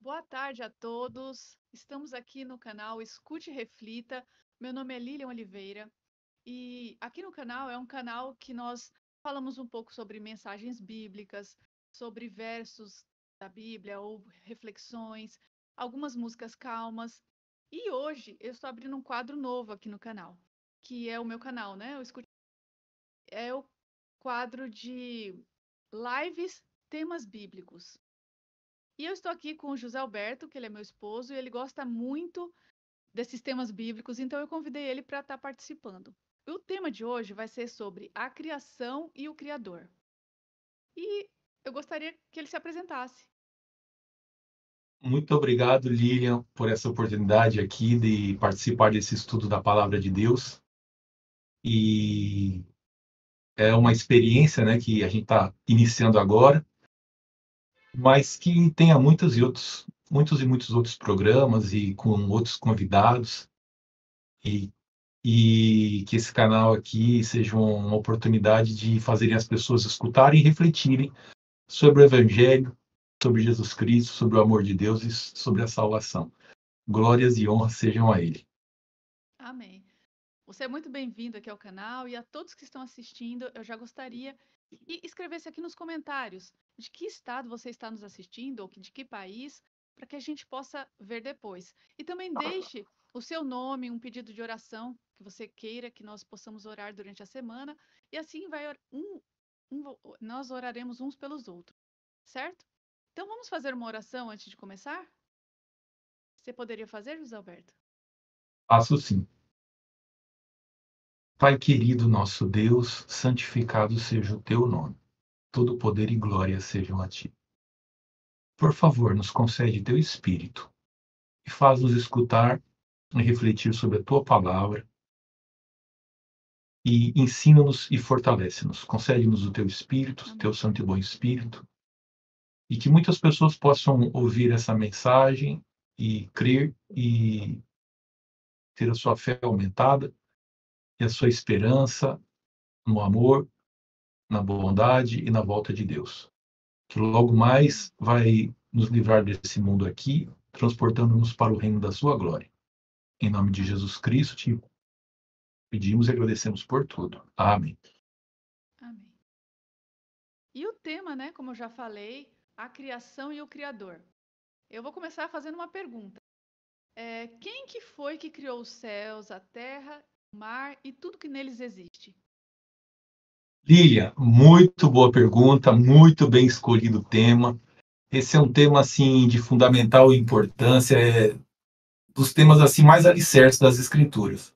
Boa tarde a todos. Estamos aqui no canal Escute e Reflita. Meu nome é Lilian Oliveira e aqui no canal é um canal que nós falamos um pouco sobre mensagens bíblicas, sobre versos da Bíblia ou reflexões, algumas músicas calmas. E hoje eu estou abrindo um quadro novo aqui no canal, que é o meu canal, né? É o quadro de lives temas bíblicos. E eu estou aqui com o José Alberto, que ele é meu esposo, e ele gosta muito desses temas bíblicos, então eu convidei ele para estar participando. O tema de hoje vai ser sobre a criação e o Criador. E eu gostaria que ele se apresentasse. Muito obrigado, Lilian, por essa oportunidade aqui de participar desse estudo da Palavra de Deus. E é uma experiência, né, que a gente está iniciando agora, mas que tenha muitos e muitos outros programas e com outros convidados e, e que esse canal aqui seja uma oportunidade de fazerem as pessoas escutarem e refletirem sobre o Evangelho, sobre Jesus Cristo, sobre o amor de Deus e sobre a salvação. Glórias e honras sejam a Ele. Amém. Você é muito bem-vindo aqui ao canal e a todos que estão assistindo, eu já gostaria que escrevesse aqui nos comentários de que estado você está nos assistindo ou de que país, para que a gente possa ver depois. E também deixe o seu nome, um pedido de oração que você queira que nós possamos orar durante a semana e assim nós oraremos uns pelos outros, certo? Então vamos fazer uma oração antes de começar? Você poderia fazer, José Alberto? Faço sim. Pai querido, nosso Deus, santificado seja o teu nome. Todo poder e glória sejam a ti. Por favor, nos concede teu Espírito e faz-nos escutar e refletir sobre a tua palavra e ensina-nos e fortalece-nos. Concede-nos o teu Espírito, teu Amém. Santo e bom Espírito, e que muitas pessoas possam ouvir essa mensagem e crer e ter a sua fé aumentada e a sua esperança no amor, na bondade e na volta de Deus, que logo Amém. mais vai nos livrar desse mundo aqui, transportando-nos para o reino da sua glória. Em nome de Amém. Jesus Cristo, te pedimos e agradecemos por tudo. Amém. Amém. E o tema, né, como eu já falei, a criação e o Criador. Eu vou começar fazendo uma pergunta. Quem que foi que criou os céus, a terra, o mar e tudo que neles existe? Lília, muito boa pergunta, muito bem escolhido o tema. Esse é um tema assim de fundamental importância, dos temas assim mais alicerces das escrituras.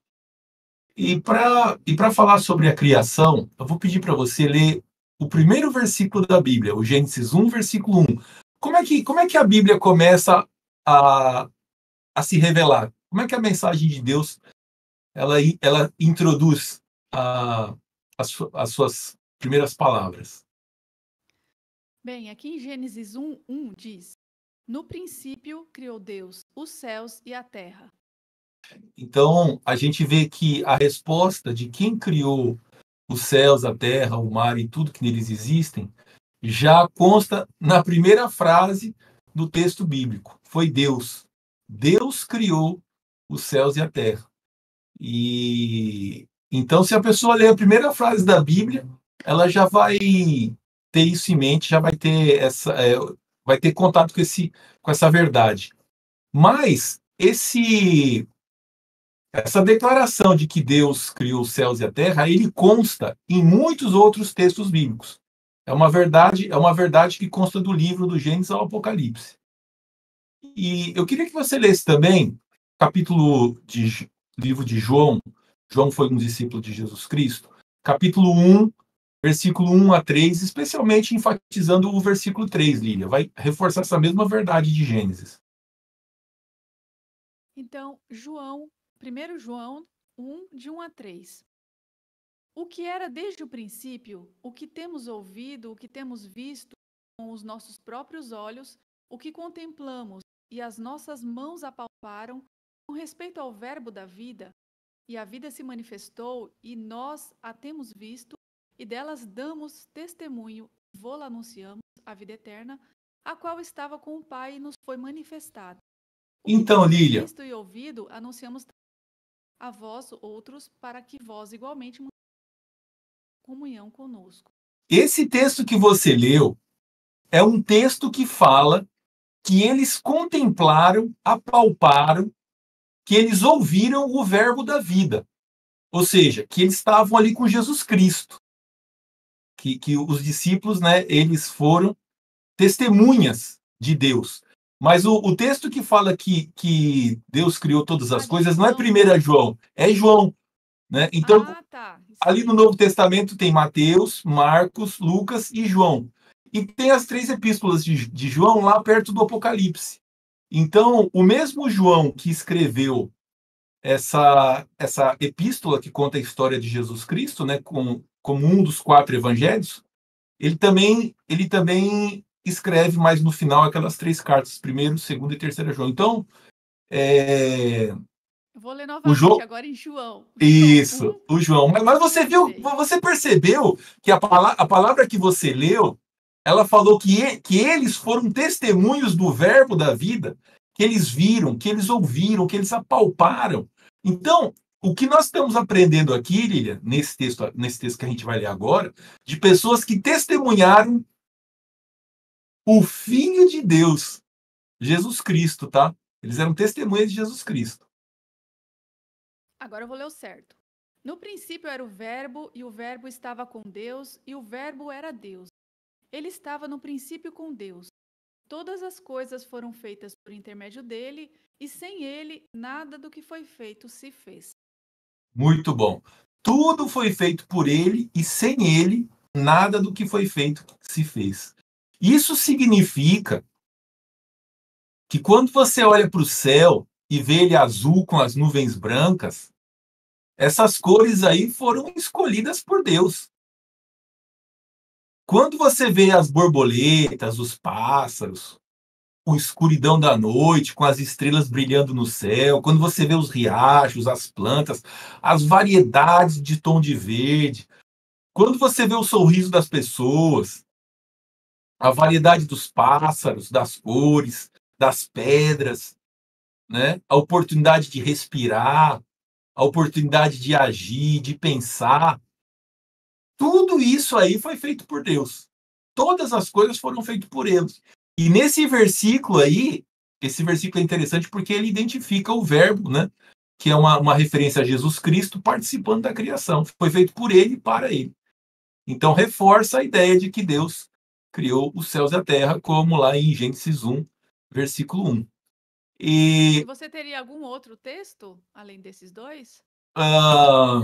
E para falar sobre a criação, eu vou pedir para você ler o primeiro versículo da Bíblia, o Gênesis 1, versículo 1. Como é que a Bíblia começa a, a se revelar? Como é que a mensagem de Deus ela introduz as suas primeiras palavras? Bem, aqui em Gênesis 1:1 diz: No princípio criou Deus os céus e a terra. Então, a gente vê que a resposta de quem criou os céus, a terra, o mar e tudo que neles existem já consta na primeira frase do texto bíblico. Foi Deus. Deus criou os céus e a terra. E então, se a pessoa ler a primeira frase da Bíblia, ela já vai ter isso em mente, já vai ter vai ter contato com essa verdade. Mas essa declaração de que Deus criou os céus e a terra, ele consta em muitos outros textos bíblicos. É uma verdade que consta do livro do Gênesis ao Apocalipse. E eu queria que você lesse também capítulo de livro de João. João foi um discípulo de Jesus Cristo. Capítulo 1, versículo 1 a 3, especialmente enfatizando o versículo 3, Lília. Vai reforçar essa mesma verdade de Gênesis. Então, 1 João 1, de 1 a 3. O que era desde o princípio, o que temos ouvido, o que temos visto com os nossos próprios olhos, o que contemplamos e as nossas mãos apalparam, com respeito ao Verbo da vida, e a vida se manifestou, e nós a temos visto, e delas damos testemunho, vô-la anunciamos, a vida eterna, a qual estava com o Pai e nos foi manifestado. O que Então, temos Lília, visto e ouvido, anunciamos a vós outros, para que vós igualmente tenham comunhão conosco. esse texto que você leu é um texto que fala que eles contemplaram, apalparam, que eles ouviram o verbo da vida. Ou seja, que eles estavam ali com Jesus Cristo. Que os discípulos, né, eles foram testemunhas de Deus. Mas o texto que fala que Deus criou todas as De coisas não é João, 1 né? João, é João. Né? Então, Ah, tá. Isso ali no mesmo. Novo Testamento tem Mateus, Marcos, Lucas e João. E tem as 3 epístolas de João lá perto do Apocalipse. Então, o mesmo João que escreveu essa epístola que conta a história de Jesus Cristo, né, como um dos 4 evangelhos, ele também escreve mais no final aquelas 3 cartas, primeiro, segundo e terceira João. Então, é, Eu vou ler o novamente João, agora em João. João isso, 1, o João. Mas você viu, 16. você percebeu que a palavra que você leu, ela falou que eles foram testemunhos do verbo da vida, que eles viram, que eles ouviram, que eles apalparam. Então, o que nós estamos aprendendo aqui, Lilia, nesse texto que a gente vai ler agora, de pessoas que testemunharam o Filho de Deus, Jesus Cristo, tá? Eles eram testemunhas de Jesus Cristo. Agora eu vou ler o certo. No princípio era o Verbo, e o Verbo estava com Deus, e o Verbo era Deus. Ele estava no princípio com Deus. Todas as coisas foram feitas por intermédio dele, e sem ele, nada do que foi feito se fez. Muito bom. Tudo foi feito por ele e sem ele, nada do que foi feito se fez. Isso significa que quando você olha para o céu e vê ele azul com as nuvens brancas, essas cores aí foram escolhidas por Deus. Quando você vê as borboletas, os pássaros, a escuridão da noite, com as estrelas brilhando no céu, quando você vê os riachos, as plantas, as variedades de tom de verde, quando você vê o sorriso das pessoas, a variedade dos pássaros, das cores, das pedras, né? A oportunidade de respirar, a oportunidade de agir, de pensar, tudo isso aí foi feito por Deus. Todas as coisas foram feitas por eles. E nesse versículo aí, esse versículo é interessante porque ele identifica o verbo, né? Que é uma referência a Jesus Cristo participando da criação. Foi feito por ele e para ele. Então, reforça a ideia de que Deus criou os céus e a terra, como lá em Gênesis 1, versículo 1. E E você teria algum outro texto, além desses dois? ah,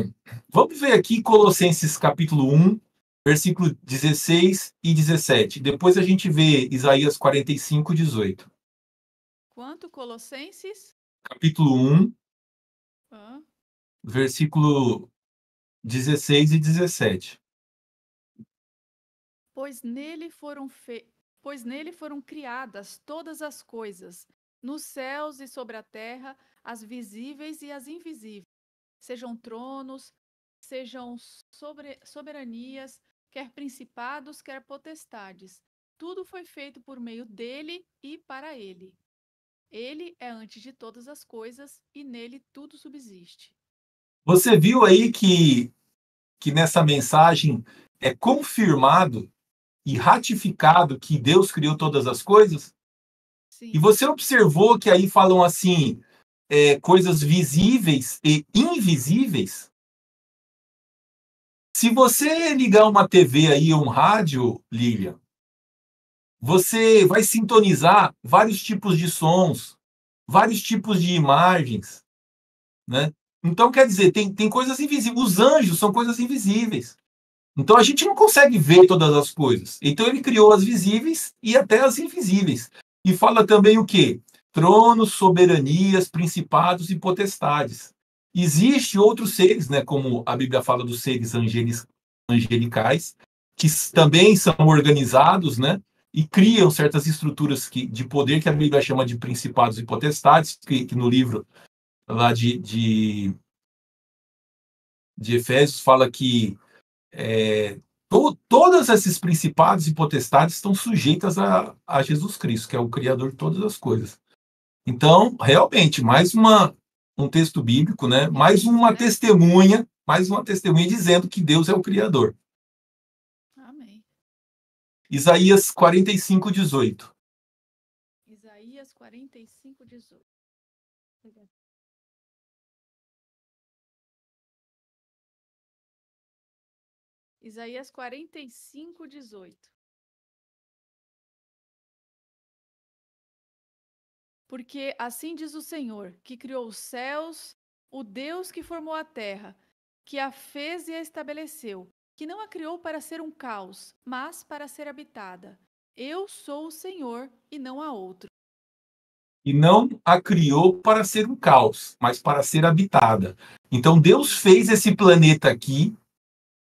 vamos ver aqui Colossenses capítulo 1, versículo 16 e 17. Depois a gente vê Isaías 45, 18. Quanto Colossenses? Capítulo 1, Ah, versículo 16 e 17. pois nele foram pois nele foram criadas todas as coisas, nos céus e sobre a terra, as visíveis e as invisíveis, sejam tronos, sejam soberanias, quer principados, quer potestades. Tudo foi feito por meio dele e para ele. Ele é antes de todas as coisas e nele tudo subsiste. Você viu aí que nessa mensagem é confirmado e ratificado que Deus criou todas as coisas? E Sim, você observou que aí falam assim, coisas visíveis e invisíveis? Se você ligar uma TV aí, um rádio, Lilian, você vai sintonizar vários tipos de sons, vários tipos de imagens, né? Então, quer dizer, tem coisas invisíveis. Os anjos são coisas invisíveis. Então, a gente não consegue ver todas as coisas. Então, ele criou as visíveis e até as invisíveis. E fala também o quê? Tronos, soberanias, principados e potestades. Existem outros seres, né, como a Bíblia fala dos seres angelicais, que também são organizados, né, e criam certas estruturas de poder que a Bíblia chama de principados e potestades, que no livro lá de Efésios fala que Todos esses principados e potestades estão sujeitas a Jesus Cristo, que é o Criador de todas as coisas. Então, realmente, um texto bíblico, né? Mais uma testemunha dizendo que Deus é o Criador. Amém. Isaías 45:18. Isaías 45:18. Isaías 45:18. Porque assim diz o Senhor, que criou os céus, o Deus que formou a terra, que a fez e a estabeleceu, que não a criou para ser um caos, mas para ser habitada. Eu sou o Senhor e não há outro. E não a criou para ser um caos, mas para ser habitada. Então Deus fez esse planeta aqui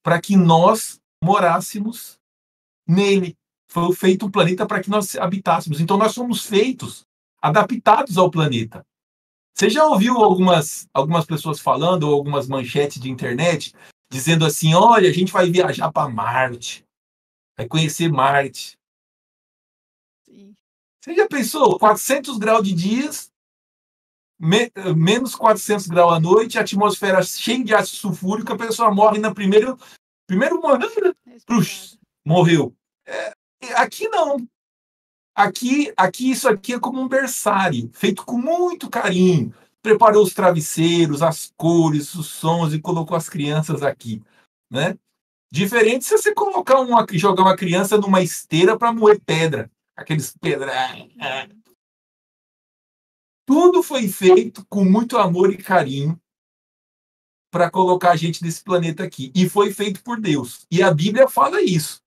para que nós morássemos nele. Foi feito um planeta para que nós habitássemos. Então nós somos feitos, adaptados ao planeta. Você já ouviu algumas pessoas falando, ou algumas manchetes de internet, dizendo assim, olha, a gente vai viajar para Marte, vai conhecer Marte. Sim. Você já pensou? 400 graus de dias, menos 400 graus à noite, a atmosfera cheia de ácido sulfúrico, a pessoa morre na primeiro morreu. Aqui não. Aqui isso aqui é como um berçário, feito com muito carinho. Preparou os travesseiros, as cores, os sons e colocou as crianças aqui, né? Diferente se você jogar uma criança numa esteira para moer pedra, aqueles pedras. Tudo foi feito com muito amor e carinho para colocar a gente nesse planeta aqui. E foi feito por Deus. E a Bíblia fala isso.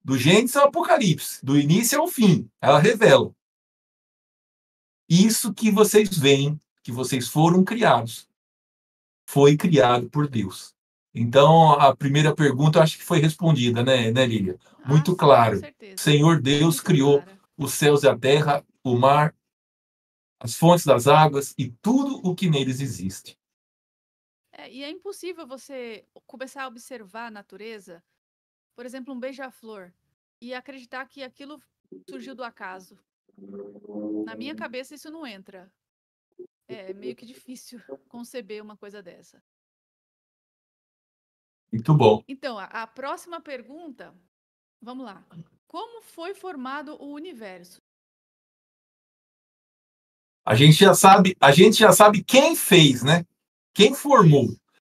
Do Gênesis ao Apocalipse, do início ao fim, ela revela. Isso que vocês veem, que vocês foram criados, foi criado por Deus. Então, a primeira pergunta eu acho que foi respondida, né Lília? Muito claro. Com certeza. Senhor Deus muito criou os céus e a terra, o mar, as fontes das águas e tudo o que neles existe. E é impossível você começar a observar a natureza, por exemplo, um beija-flor, e acreditar que aquilo surgiu do acaso. Na minha cabeça isso não entra. É meio que difícil conceber uma coisa dessa. Muito bom. Então, a próxima pergunta, vamos lá. Como foi formado o universo? A gente já sabe quem fez, né? Quem formou.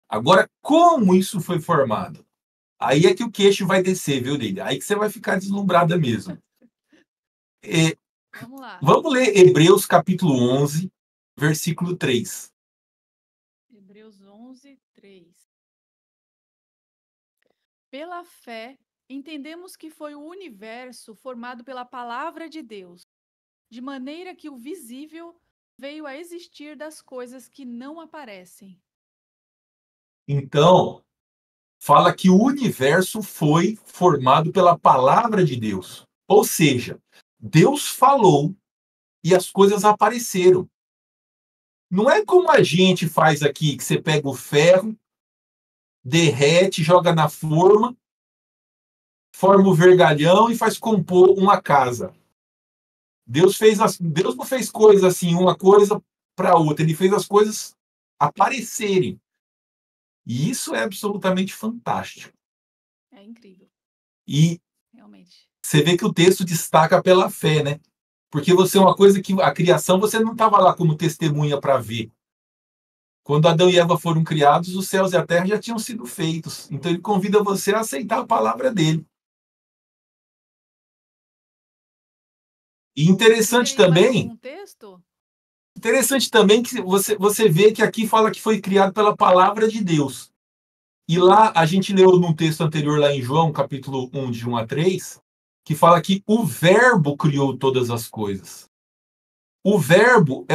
Agora, como isso foi formado? Aí é que o queixo vai descer, viu, Lília? Aí que você vai ficar deslumbrada mesmo. Vamos lá. Vamos ler Hebreus capítulo 11, versículo 3. Hebreus 11, 3. Pela fé, entendemos que foi o universo formado pela palavra de Deus, de maneira que o visível veio a existir das coisas que não aparecem. Então, fala que o universo foi formado pela palavra de Deus. Ou seja, Deus falou e as coisas apareceram. Não é como a gente faz aqui, que você pega o ferro, derrete, joga na forma, forma o vergalhão e faz compor uma casa. Deus não fez coisas assim, uma coisa para outra. Ele fez as coisas aparecerem. E isso é absolutamente fantástico. É incrível. E realmente você vê que o texto destaca pela fé, né? Porque você é uma coisa que a criação você não estava lá como testemunha para ver. Quando Adão e Eva foram criados, os céus e a terra já tinham sido feitos. Então ele convida você a aceitar a palavra dele. E interessante também que você vê que aqui fala que foi criado pela palavra de Deus. E lá, a gente leu num texto anterior, lá em João, capítulo 1, de 1 a 3, que fala que o verbo criou todas as coisas. O verbo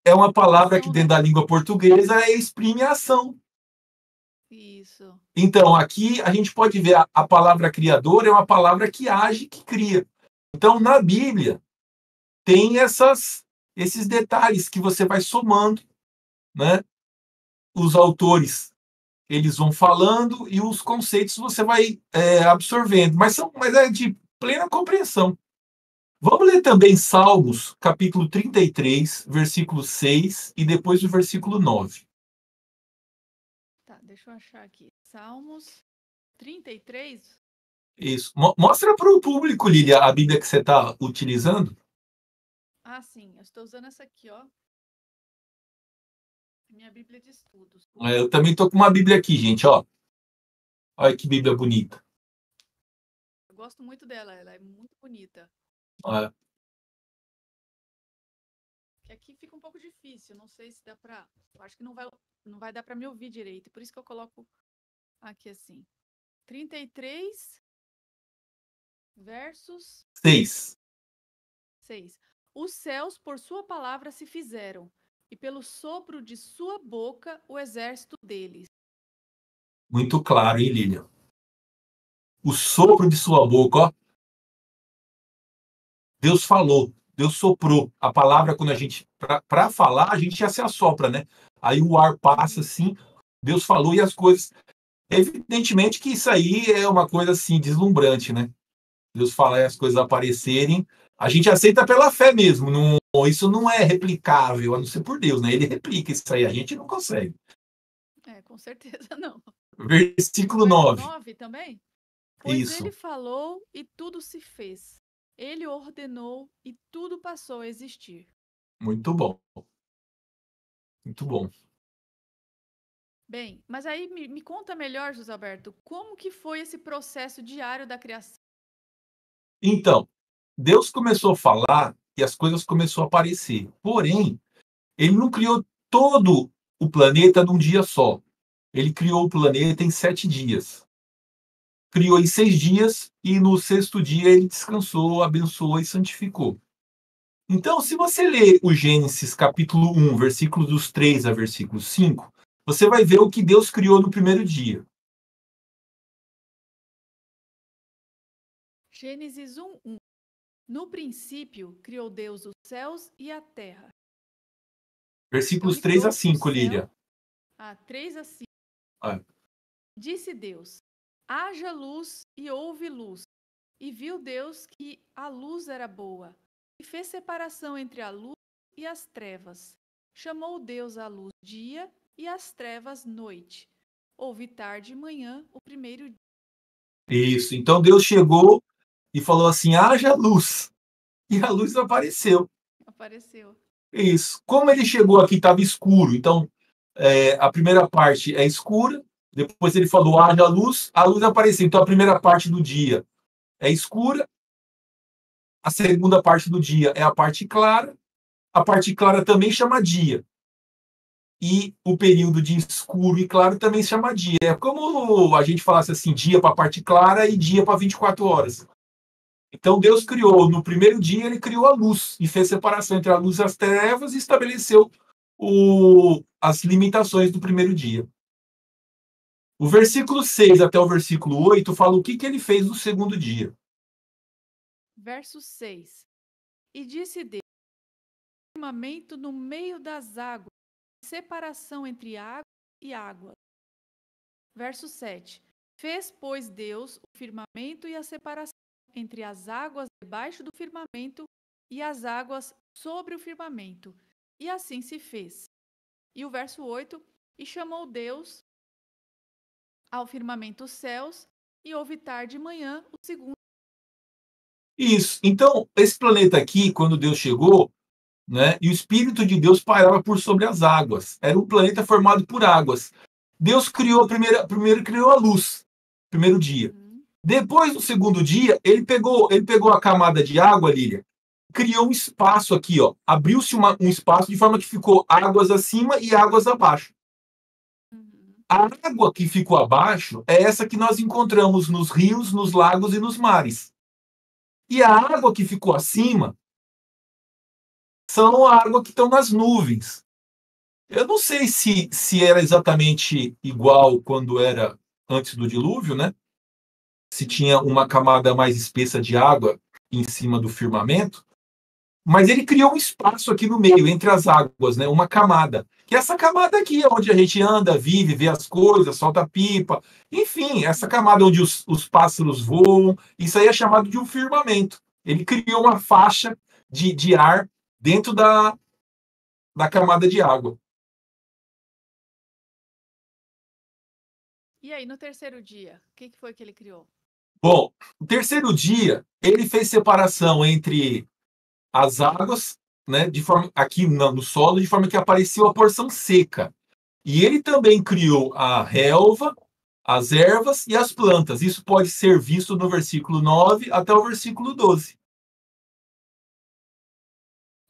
é uma palavra que dentro da língua portuguesa exprime a ação. Isso. Então, aqui a gente pode ver a palavra criador é uma palavra que age, que cria. Então, na Bíblia, tem esses detalhes que você vai somando, né? Os autores, eles vão falando e os conceitos você vai absorvendo, mas é de plena compreensão. Vamos ler também Salmos, capítulo 33, versículo 6 e depois o versículo 9. Tá, deixa eu achar aqui. Salmos 33. Isso. Mostra para o público, Lília, a Bíblia que você está utilizando. Ah, sim, eu estou usando essa aqui, ó. Minha Bíblia de estudos. Eu também estou com uma Bíblia aqui, gente, ó. Olha que Bíblia bonita. Eu gosto muito dela, ela é muito bonita. É. Que aqui fica um pouco difícil, não sei se dá para. Eu acho que não vai dar para me ouvir direito, por isso que eu coloco aqui assim. 33 versos 6. 6. Os céus por sua palavra se fizeram, e pelo sopro de sua boca o exército deles. Muito claro, hein, Lília? O sopro de sua boca, ó. Deus falou, Deus soprou. A palavra, quando a gente, para falar, a gente já se assopra, né? Aí o ar passa assim, Deus falou e as coisas. Evidentemente que isso aí é uma coisa assim, deslumbrante, né? Deus fala e as coisas aparecerem. A gente aceita pela fé mesmo. Não, isso não é replicável, a não ser por Deus, né? Ele replica isso aí, a gente não consegue. Com certeza não. Versículo O verso 9. 9 também? Pois ele Isso. falou e tudo se fez. Ele ordenou e tudo passou a existir. Muito bom. Muito bom. Bem, mas aí me conta melhor, José Alberto, como que foi esse processo diário da criação? Então, Deus começou a falar e as coisas começaram a aparecer. Porém, ele não criou todo o planeta num dia só. Ele criou o planeta em 7 dias. Criou em 6 dias e no 6º dia ele descansou, abençoou e santificou. Então, se você ler o Gênesis capítulo 1, versículos dos 3 a versículo 5, você vai ver o que Deus criou no primeiro dia. Gênesis 1:1. No princípio, criou Deus os céus e a terra. Então, Versículos ele 3 a criou o 5, céu. Lília. 3 a 5. Ah, Disse Deus: haja luz e houve luz. E viu Deus que a luz era boa, e fez separação entre a luz e as trevas. Chamou Deus a luz dia e as trevas noite. Houve tarde e manhã o primeiro dia. isso. Então Deus chegou e falou assim: haja luz. E a luz apareceu. Apareceu. Isso. Como ele chegou aqui, estava escuro. Então, a primeira parte é escura. Depois ele falou: haja luz. A luz apareceu. Então, a primeira parte do dia é escura. A segunda parte do dia é a parte clara. A parte clara também chama dia. E o período de escuro e claro também se chama dia. É como a gente falasse assim: dia para a parte clara e dia para 24 horas. Então Deus criou, no primeiro dia, ele criou a luz e fez separação entre a luz e as trevas e estabeleceu as limitações do primeiro dia. O versículo 6 até o versículo 8 fala o que ele fez no segundo dia. Verso 6. E disse Deus: firmamento no meio das águas, separação entre água e água. Verso 7. Fez, pois, Deus o firmamento e a separação entre as águas debaixo do firmamento e as águas sobre o firmamento. E assim se fez. E o verso 8. E chamou Deus ao firmamento os céus, e houve tarde e manhã o segundo. Isso. Então, esse planeta aqui, quando Deus chegou, né, e o Espírito de Deus pairava por sobre as águas. Era um planeta formado por águas. Deus criou primeiro criou a luz, primeiro dia. Depois, no segundo dia, ele pegou a camada de água, Lília, criou um espaço aqui, ó. Abriu-se um espaço de forma que ficou águas acima e águas abaixo. A água que ficou abaixo é essa que nós encontramos nos rios, nos lagos e nos mares. E a água que ficou acima são a água que estão nas nuvens. Eu não sei se era exatamente igual quando era antes do dilúvio, né? Se tinha uma camada mais espessa de água em cima do firmamento, mas ele criou um espaço aqui no meio, entre as águas, né? Uma camada, Que é essa camada aqui, onde a gente anda, vive, vê as coisas, solta pipa, enfim, essa camada onde os pássaros voam, isso aí é chamado de um firmamento. Ele criou uma faixa de ar dentro da camada de água. E aí, no terceiro dia, o que foi que ele criou? Bom, no terceiro dia, ele fez separação entre as águas, né, de forma aqui no solo, de forma que apareceu a porção seca. E ele também criou a relva, as ervas e as plantas. Isso pode ser visto no versículo 9 até o versículo 12.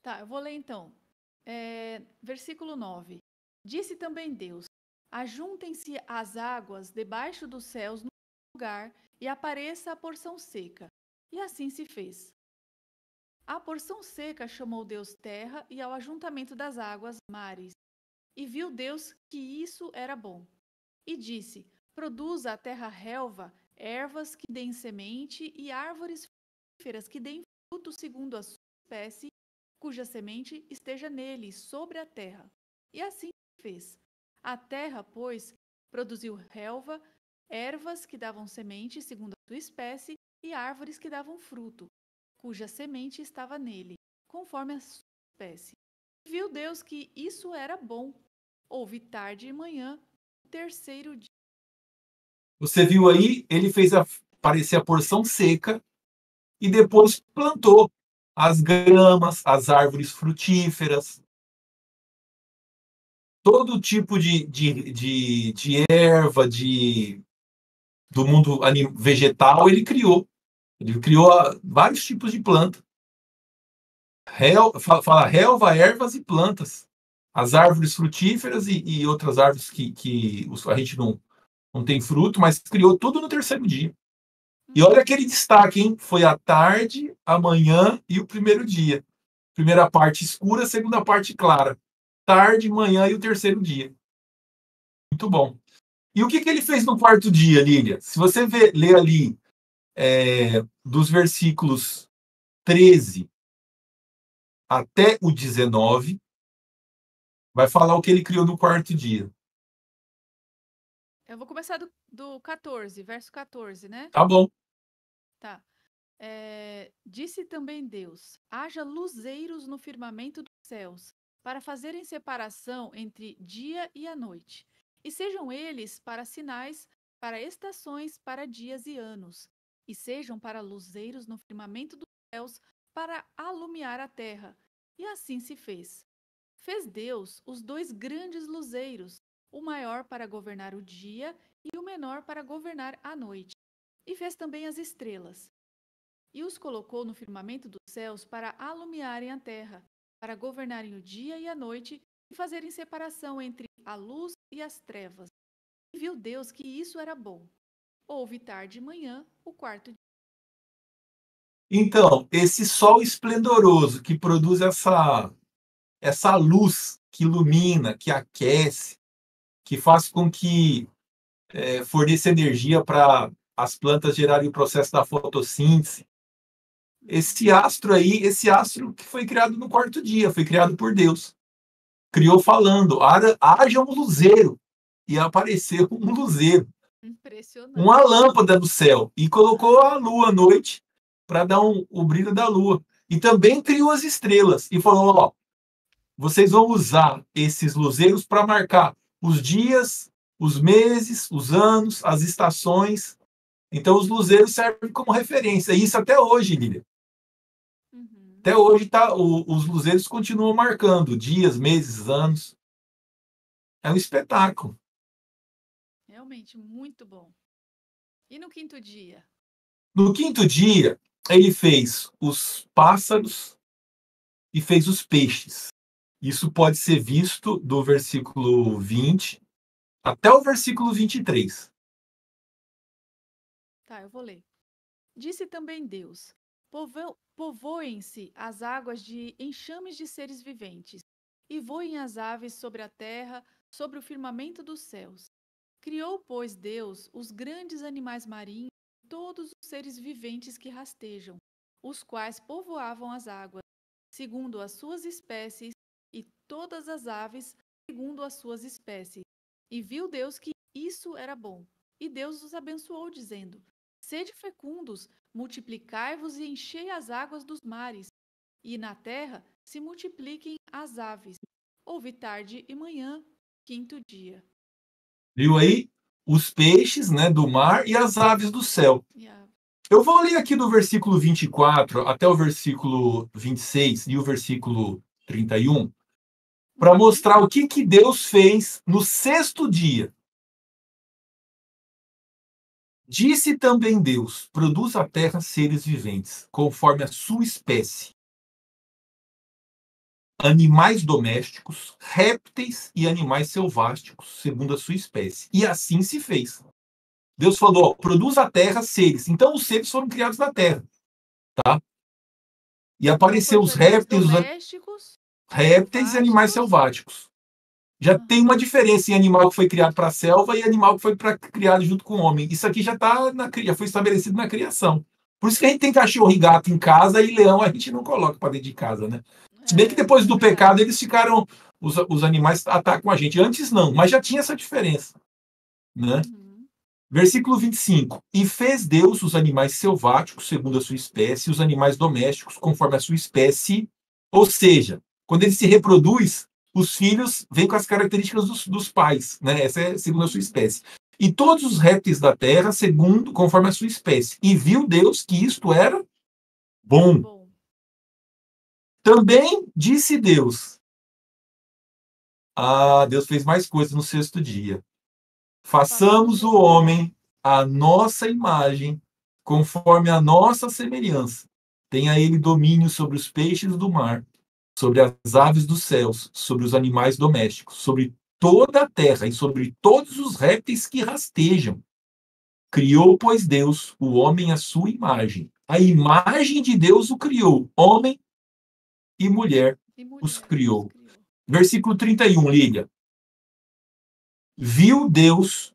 Tá, eu vou ler então. Versículo 9. Disse também Deus: ajuntem-se as águas debaixo dos céus no lugar e apareça a porção seca. E assim se fez. A porção seca chamou Deus terra e ao ajuntamento das águas mares. E viu Deus que isso era bom. E disse: produza a terra relva, ervas que deem semente e árvores frutíferas que deem fruto segundo a sua espécie, cuja semente esteja nele, sobre a terra. E assim fez. A terra, pois, produziu relva, ervas que davam semente segundo a sua espécie e árvores que davam fruto, cuja semente estava nele, conforme a sua espécie. E viu Deus que isso era bom. Houve tarde e manhã, o terceiro dia. Você viu aí, ele fez aparecer a porção seca e depois plantou as gramas, as árvores frutíferas, todo tipo de erva, do mundo vegetal, ele criou. Ele criou vários tipos de planta. Fala relva, ervas e plantas. As árvores frutíferas e outras árvores que a gente não tem fruto, mas criou tudo no terceiro dia. E olha aquele destaque, hein? Foi a tarde, a manhã e o primeiro dia. Primeira parte escura, segunda parte clara. Tarde, manhã e o terceiro dia. Muito bom. E o que ele fez no quarto dia, Lília? Se você ler ali dos versículos 13 até o 19, vai falar o que ele criou no quarto dia. Eu vou começar do 14, verso 14, né? Tá bom. Tá. Disse também Deus: haja luzeiros no firmamento dos céus, para fazerem separação entre dia e a noite, e sejam eles para sinais, para estações, para dias e anos, e sejam para luzeiros no firmamento dos céus, para alumiar a terra. E assim se fez. Fez Deus os dois grandes luzeiros, o maior para governar o dia e o menor para governar a noite. E fez também as estrelas. E os colocou no firmamento dos céus para alumiarem a terra, para governarem o dia e a noite e fazerem separação entre a luz e as trevas. E viu Deus que isso era bom. Houve tarde e manhã, o quarto dia. Então, esse sol esplendoroso que produz essa luz que ilumina, que aquece, que faz com que forneça energia para as plantas gerarem o processo da fotossíntese. Esse astro que foi criado no quarto dia, foi criado por Deus. Criou falando, haja um luzeiro. E apareceu um luzeiro. Impressionante. Uma lâmpada no céu. E colocou a lua à noite para dar o brilho da lua. E também criou as estrelas. E falou, ó, vocês vão usar esses luzeiros para marcar os dias, os meses, os anos, as estações. Então, os luzeiros servem como referência. E isso até hoje, Lília. Uhum. Até hoje os luzeiros continuam marcando dias, meses, anos. É um espetáculo. Realmente muito bom. E no quinto dia? No quinto dia, ele fez os pássaros e fez os peixes. Isso pode ser visto do versículo 20 até o versículo 23. Tá, eu vou ler. Disse também Deus: povoem-se as águas de enxames de seres viventes, e voem as aves sobre a terra, sobre o firmamento dos céus. Criou, pois, Deus os grandes animais marinhos e todos os seres viventes que rastejam, os quais povoavam as águas, segundo as suas espécies, e todas as aves, segundo as suas espécies. E viu Deus que isso era bom. E Deus os abençoou, dizendo: Sede fecundos, multiplicai-vos e enchei as águas dos mares, e na terra se multipliquem as aves. Houve tarde e manhã, quinto dia. Viu aí? Os peixes, né, do mar e as aves do céu. Yeah. Eu vou ler aqui do versículo 24 até o versículo 26 e o versículo 31, para mostrar o que Deus fez no sexto dia. Disse também Deus: produz a terra seres viventes, conforme a sua espécie, animais domésticos, répteis e animais selváticos, segundo a sua espécie. E assim se fez. Deus falou: ó, produz a terra seres. Então os seres foram criados na terra, tá? E Então apareceu foram os os animais répteis, domésticos, répteis e animais selváticos. selváticos. Já tem uma Aham. diferença em animal que foi criado para a selva e animal que foi criado junto com o homem. Isso aqui já foi estabelecido na criação. Por isso que a gente tem cachorro e gato em casa e leão a gente não coloca para dentro de casa, né? Se bem que É, depois é do pecado verdade. eles ficaram, os animais atacam a gente. Antes não, mas já tinha essa diferença, né? Uhum. Versículo 25. E fez Deus os animais selváticos, segundo a sua espécie, e os animais domésticos, conforme a sua espécie. Ou seja, quando ele se reproduz, os filhos vêm com as características dos pais, né? Essa é segundo a sua Uhum. espécie. E todos os répteis da terra, segundo, conforme a sua espécie. E viu Deus que isto era bom. Bom, Também disse Deus. Ah, Deus fez mais coisas no sexto dia. façamos Façamos o o homem. homem à nossa imagem, conforme a nossa semelhança. Tenha ele domínio sobre os peixes do mar, sobre as aves dos céus, sobre os animais domésticos, sobre toda a terra e sobre todos os répteis que rastejam. Criou, pois, Deus o homem à sua imagem. A imagem de Deus o criou. Homem e mulher E os mulher os criou. criou. Versículo 31, Lília. Viu Deus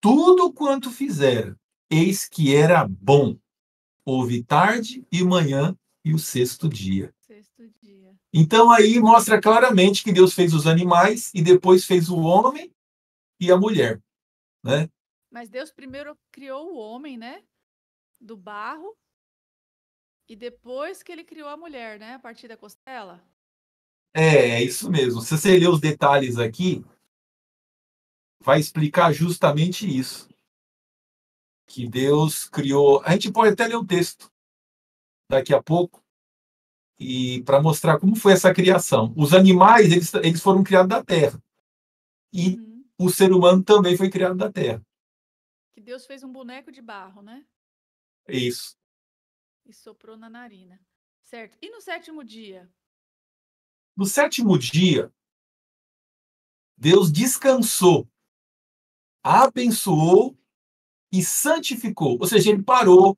tudo quanto fizera, eis que era bom. Houve tarde e manhã e o sexto dia. Sexto dia. Então aí mostra claramente que Deus fez os animais e depois fez o homem e a mulher, né? Mas Deus primeiro criou o homem, né? Do barro. E depois que ele criou a mulher, né? A partir da costela. É isso mesmo. Se você ler os detalhes aqui, vai explicar justamente isso. Que Deus criou. A gente pode até ler o texto daqui a pouco e para mostrar como foi essa criação. Os animais, eles foram criados da terra. E Uhum. o ser humano também foi criado da terra. Que Deus fez um boneco de barro, né? É isso. E soprou na narina. Certo. E no sétimo dia? No sétimo dia, Deus descansou, abençoou e santificou. Ou seja, ele parou,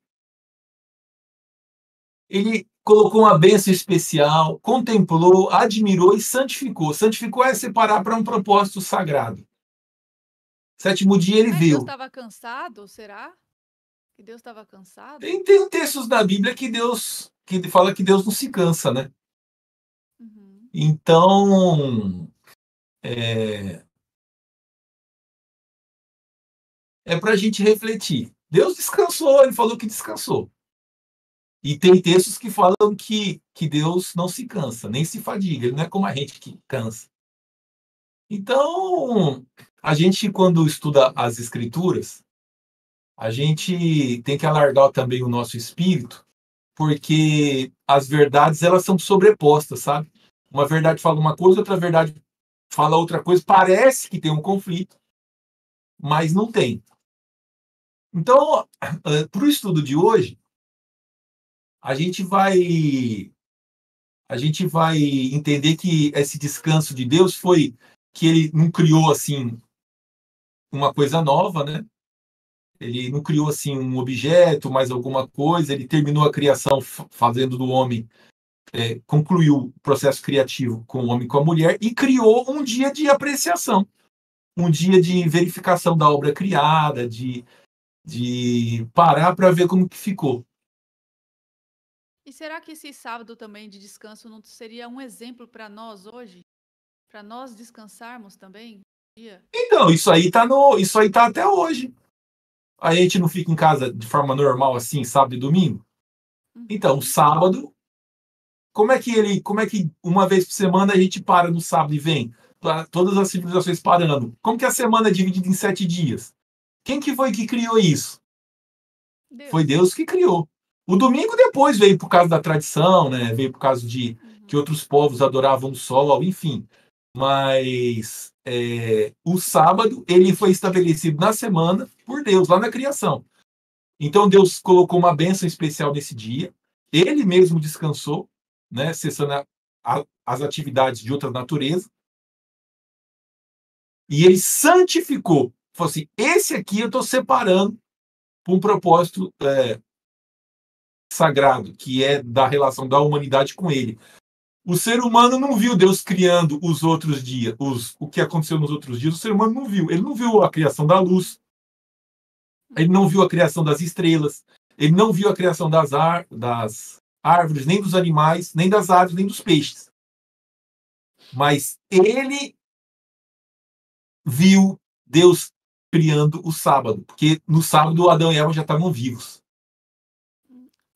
ele colocou uma bênção especial, contemplou, admirou e santificou. Santificou é separar para um propósito sagrado. Sétimo dia ele Mas Deus viu. estava cansado, será? Que Deus estava cansado? Tem textos da Bíblia que fala que Deus não se cansa, né? Uhum. Então, é, é para a gente refletir. Deus descansou, ele falou que descansou. E tem textos que falam que Deus não se cansa, nem se fadiga, ele não é como a gente que cansa. Então, a gente, quando estuda as Escrituras, a gente tem que alargar também o nosso espírito, porque as verdades elas são sobrepostas, sabe? Uma verdade fala uma coisa, outra verdade fala outra coisa, parece que tem um conflito, mas não tem. Então, para o estudo de hoje, a gente vai a gente vai entender que esse descanso de Deus foi que ele não criou assim uma coisa nova, né? Ele não criou assim um objeto, mais alguma coisa, ele terminou a criação fazendo do homem, concluiu o processo criativo com o homem e com a mulher e criou um dia de apreciação, um dia de verificação da obra criada, de parar para ver como que ficou. E será que esse sábado também de descanso não seria um exemplo para nós hoje? para nós descansarmos também? Dia? Então, isso aí tá até hoje. Aí a gente não fica em casa de forma normal assim, sábado e domingo. Então, Uhum. sábado, como é que uma vez por semana a gente para no sábado e vem? Todas as civilizações parando. Como que a semana é dividida em 7 dias? Quem que foi que criou isso? Foi Deus. Deus que criou. O domingo depois veio por causa da tradição, né? Veio por causa de que Uhum. outros povos adoravam o sol, enfim. Mas o sábado ele foi estabelecido na semana por Deus, lá na criação. Então Deus colocou uma bênção especial nesse dia. Ele mesmo descansou, né? Cessando as atividades de outra natureza. E ele santificou. Falou assim: esse aqui eu estou separando para um propósito sagrado, que é da relação da humanidade com ele. O ser humano não viu Deus criando os outros dias, o que aconteceu nos outros dias, o ser humano não viu. Ele não viu a criação da luz, ele não viu a criação das estrelas, ele não viu a criação das árvores, nem dos animais, nem das aves, nem dos peixes. Mas ele viu Deus criando o sábado, porque no sábado Adão e Eva já estavam vivos.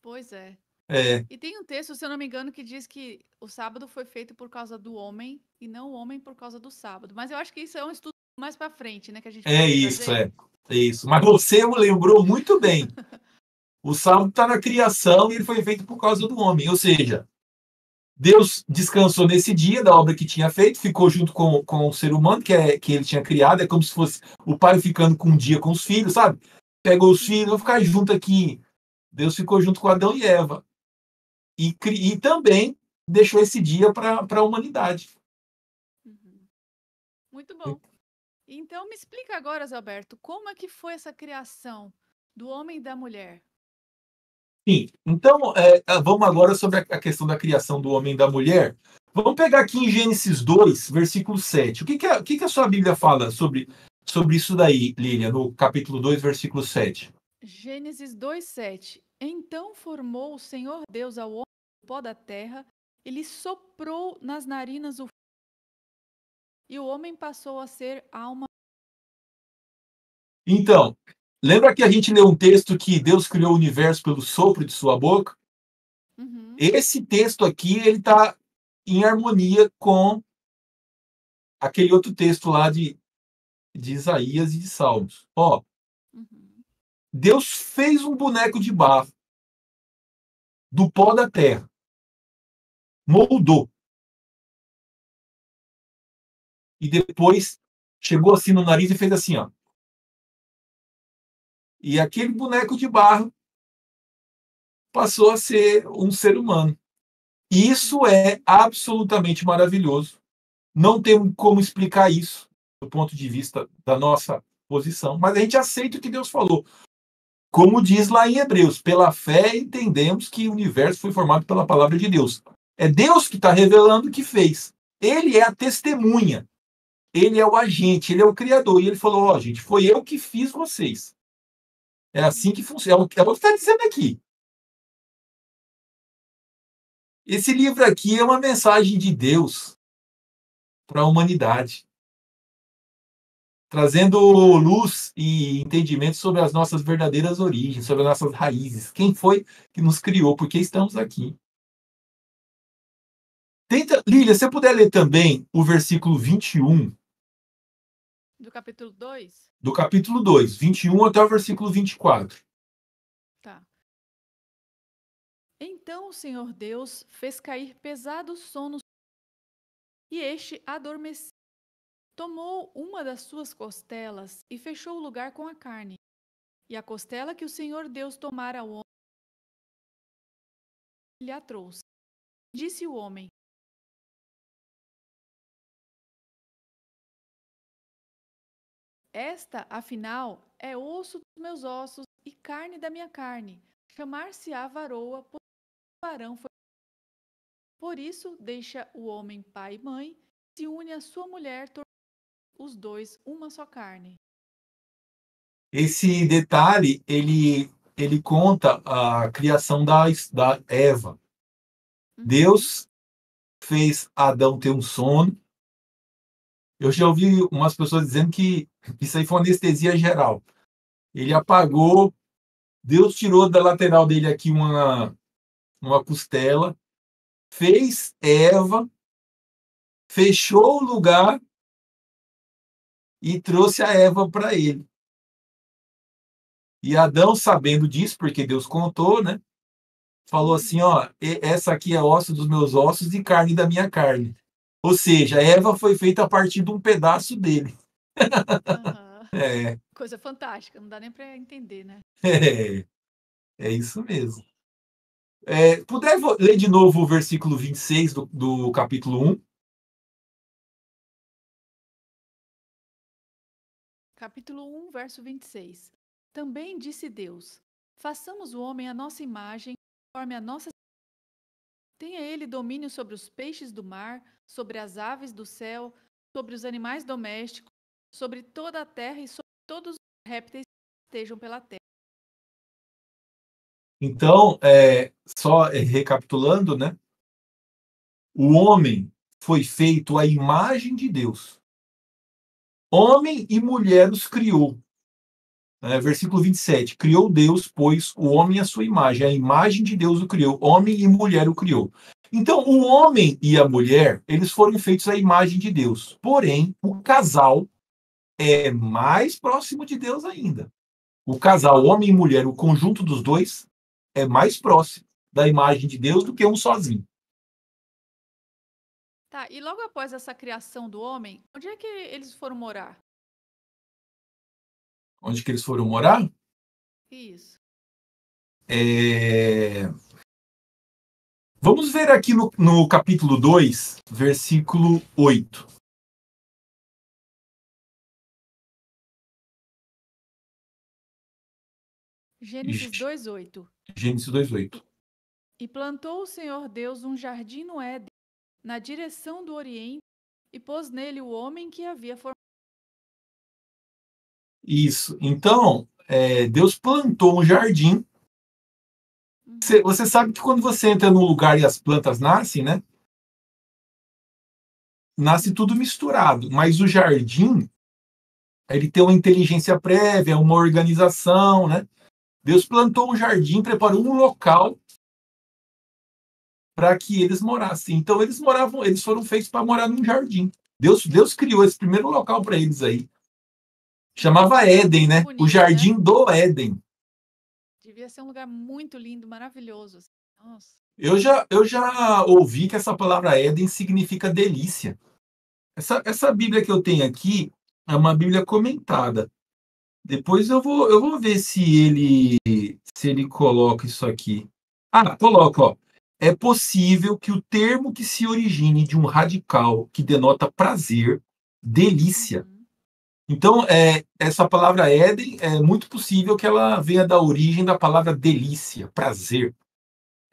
Pois é. É, E tem um texto, se eu não me engano, que diz que o sábado foi feito por causa do homem e não o homem por causa do sábado. Mas eu acho que isso é um estudo mais para frente, né, que a gente é pode isso, trazer. é isso. Mas você o lembrou muito bem. O sábado está na criação e ele foi feito por causa do homem. Ou seja, Deus descansou nesse dia da obra que tinha feito, ficou junto com o ser humano que ele tinha criado. É como se fosse o pai ficando com um dia com os filhos, sabe? Pegou os filhos, vou ficar junto aqui. Deus ficou junto com Adão e Eva. E também deixou esse dia para a humanidade. Uhum. Muito bom. Então me explica agora, Zé Alberto, como é que foi essa criação do homem e da mulher? Sim, então vamos agora sobre a questão da criação do homem e da mulher. Vamos pegar aqui em Gênesis 2, versículo 7. O que a sua Bíblia fala sobre isso daí, Lília, no capítulo 2, versículo 7? Gênesis 2:7. Então formou o Senhor Deus ao homem do pó da terra, e lhe soprou nas narinas o e o homem passou a ser alma. Então, lembra que a gente leu um texto que Deus criou o universo pelo sopro de sua boca? Uhum, Esse texto aqui, ele está em harmonia com aquele outro texto lá de Isaías e de Salmos. Ó, uhum. Deus fez um boneco de barro do pó da terra, moldou, e depois chegou assim no nariz e fez assim, ó. E aquele boneco de barro passou a ser um ser humano. Isso é absolutamente maravilhoso. Não tem como explicar isso do ponto de vista da nossa posição, mas a gente aceita o que Deus falou. Como diz lá em Hebreus, pela fé entendemos que o universo foi formado pela palavra de Deus. É Deus que está revelando o que fez. Ele é a testemunha. Ele é o agente, ele é o criador. E ele falou: ó, gente, foi eu que fiz vocês. É assim que funciona. É o que está dizendo aqui. Esse livro aqui é uma mensagem de Deus para a humanidade, trazendo luz e entendimento sobre as nossas verdadeiras origens, sobre as nossas raízes. Quem foi que nos criou? Por que estamos aqui? Lília, se você puder ler também o versículo 21 Do capítulo 2? do capítulo 2, 21 até o versículo 24. Tá. Então o Senhor Deus fez cair pesado sono e este adormeceu. Tomou uma das suas costelas e fechou o lugar com a carne. E a costela que o Senhor Deus tomara ao homem, lhe a trouxe. Disse o homem: esta, afinal, é osso dos meus ossos e carne da minha carne. Chamar-se-á varoa, pois o varão foi. Por isso, deixa o homem pai e mãe, se une à sua mulher, tornando os dois uma só carne. Esse detalhe, ele conta a criação da Eva. Uhum, Deus fez Adão ter um sono, Eu já ouvi umas pessoas dizendo que isso aí foi anestesia geral. Ele apagou, Deus tirou da lateral dele aqui uma costela, fez Eva, fechou o lugar e trouxe a Eva para ele. E Adão, sabendo disso, porque Deus contou, né? Falou assim, ó, essa aqui é osso dos meus ossos e carne da minha carne. Ou seja, Eva foi feita a partir de um pedaço dele. Aham. É, Coisa fantástica, não dá nem para entender, né? é isso mesmo. Puder ler de novo o versículo 26 do capítulo 1? Capítulo 1, verso 26. Também disse Deus: façamos o homem à nossa imagem, conforme a nossa. Tenha ele domínio sobre os peixes do mar, sobre as aves do céu, sobre os animais domésticos, sobre toda a terra e sobre todos os répteis que estejam pela terra. Então, só recapitulando, né? O homem foi feito à imagem de Deus. Homem e mulher os criou. Versículo 27. Criou Deus, pois, o homem à sua imagem. A imagem de Deus o criou. Homem e mulher o criou. Então, o homem e a mulher, eles foram feitos à imagem de Deus. Porém, o casal é mais próximo de Deus ainda. O casal, homem e mulher, o conjunto dos dois, é mais próximo da imagem de Deus do que um sozinho. Tá, e logo após essa criação do homem, onde é que eles foram morar? Onde que eles foram morar? Isso. Vamos ver aqui no capítulo 2, versículo 8. Gênesis 2:8. Gênesis 2:8. E plantou o Senhor Deus um jardim no Éden, na direção do Oriente, e pôs nele o homem que havia formado. Isso. Então, Deus plantou um jardim. Você sabe que quando você entra num lugar e as plantas nascem, né? Nasce tudo misturado. Mas o jardim, ele tem uma inteligência prévia, uma organização, né? Deus plantou um jardim, preparou um local para que eles morassem. Então, eles foram feitos para morar num jardim. Deus criou esse primeiro local para eles aí. Chamava Éden, né? Bonito, O jardim, né? do Éden. Devia ser um lugar muito lindo, maravilhoso. Nossa. Eu já ouvi que essa palavra Éden significa delícia. Essa Bíblia que eu tenho aqui é uma Bíblia comentada. Depois eu vou ver se ele coloca isso aqui. Coloca, ó. É possível que o termo que se origine de um radical que denota prazer, delícia. Então, essa palavra Éden é muito possível que ela venha da origem da palavra delícia, prazer.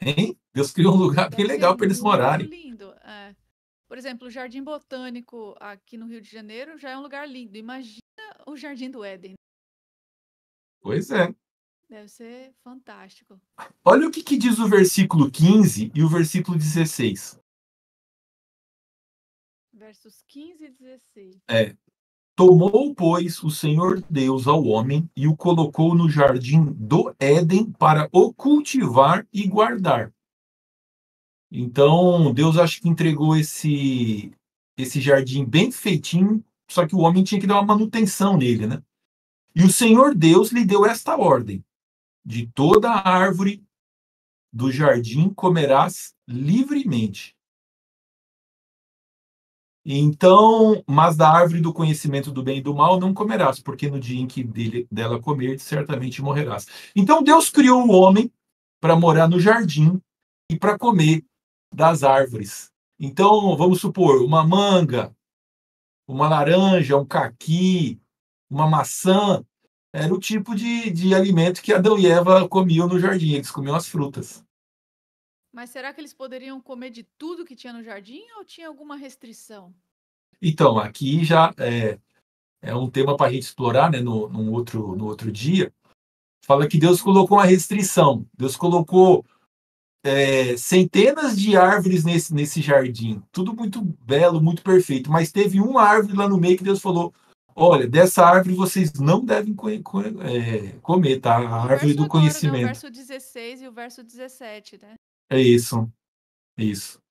Hein? Deus criou um lugar bem Deve ser legal para eles muito morarem. lindo. Por exemplo, o Jardim Botânico aqui no Rio de Janeiro já é um lugar lindo. Imagina o Jardim do Éden. Pois é. Deve ser fantástico. Olha o que diz o versículo 15 e o versículo 16. Versos 15 e 16. Tomou, pois, o Senhor Deus ao homem e o colocou no jardim do Éden para o cultivar e guardar. Então, Deus acho que entregou esse jardim bem feitinho, só que o homem tinha que dar uma manutenção nele, né? E o Senhor Deus lhe deu esta ordem: de toda a árvore do jardim comerás livremente. Então, mas da árvore do conhecimento do bem e do mal não comerás, porque no dia em que dela comer, certamente morrerás. Então, Deus criou o homem para morar no jardim e para comer das árvores. Então, vamos supor, uma manga, uma laranja, um caqui, uma maçã, era o tipo de alimento que Adão e Eva comiam no jardim, eles comiam as frutas. Mas será que eles poderiam comer de tudo que tinha no jardim ou tinha alguma restrição? Então, aqui já é um tema para a gente explorar, né, no outro dia. Fala que Deus colocou uma restrição. Deus colocou centenas de árvores nesse jardim, tudo muito belo, muito perfeito, mas teve uma árvore lá no meio que Deus falou: olha, dessa árvore vocês não devem comer, tá? A O árvore verso do agora, né? O conhecimento. verso 16 e o verso 17, né? É isso, isso.